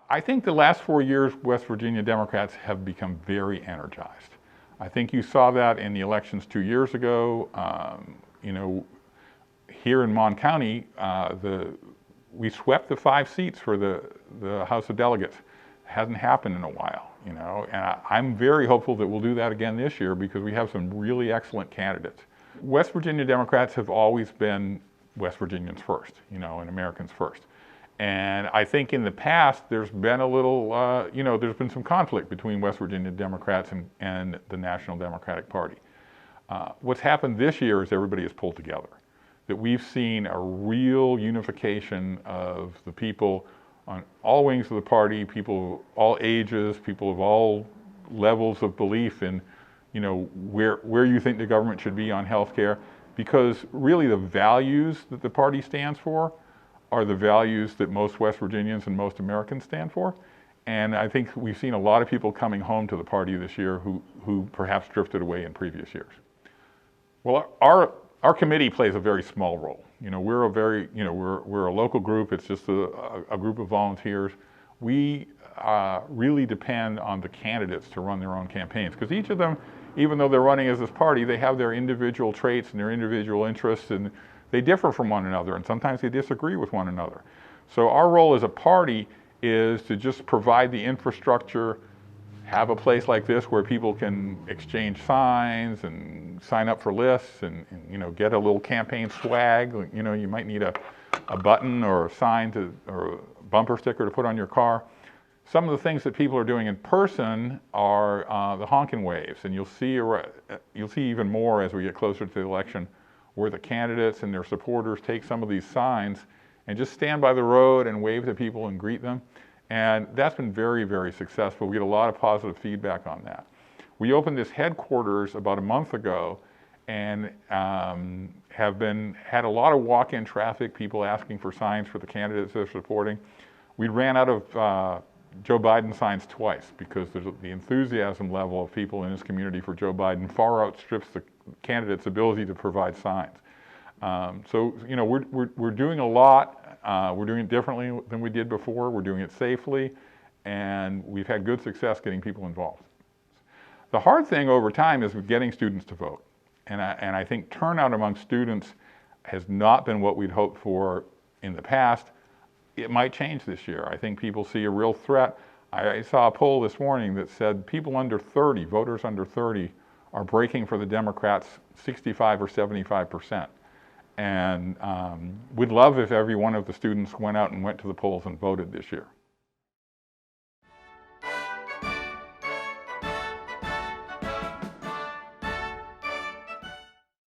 I think the last 4 years, West Virginia Democrats have become very energized. I think you saw that in the elections 2 years ago. Here in Mon County, we swept the 5 seats for the House of Delegates. It hasn't happened in a while, and I'm very hopeful that we'll do that again this year because we have some really excellent candidates. West Virginia Democrats have always been West Virginians first, and Americans first. And I think in the past, there's been a little, there's been some conflict between West Virginia Democrats and the National Democratic Party. What's happened this year is everybody has pulled together. That we've seen a real unification of the people on all wings of the party, people of all ages, people of all levels of belief in, where you think the government should be on health care. Because really the values that the party stands for are the values that most West Virginians and most Americans stand for. And I think we've seen a lot of people coming home to the party this year who perhaps drifted away in previous years. Well, our committee plays a very small role. We're a local group. It's just a group of volunteers. We really depend on the candidates to run their own campaigns because each of them, even though they're running as this party, they have their individual traits and their individual interests, and they differ from one another, and sometimes they disagree with one another. So our role as a party is to just provide the infrastructure, have a place like this where people can exchange signs and sign up for lists and get a little campaign swag. You might need a button or a sign or a bumper sticker to put on your car. Some of the things that people are doing in person are the honkin' waves, and you'll see even more as we get closer to the election, where the candidates and their supporters take some of these signs and just stand by the road and wave to people and greet them. And that's been very, very successful. We get a lot of positive feedback on that. We opened this headquarters about a month ago and had a lot of walk-in traffic, people asking for signs for the candidates they're supporting. We ran out of Joe Biden signs twice because the enthusiasm level of people in this community for Joe Biden far outstrips the candidate's ability to provide signs. We're doing a lot. We're doing it differently than we did before. We're doing it safely, and we've had good success getting people involved. The hard thing over time is getting students to vote, and I think turnout among students has not been what we'd hoped for in the past. It might change this year. I think people see a real threat. I saw a poll this morning that said people under 30, voters under 30, are breaking for the Democrats 65 or 75%. And we'd love if every one of the students went out and went to the polls and voted this year.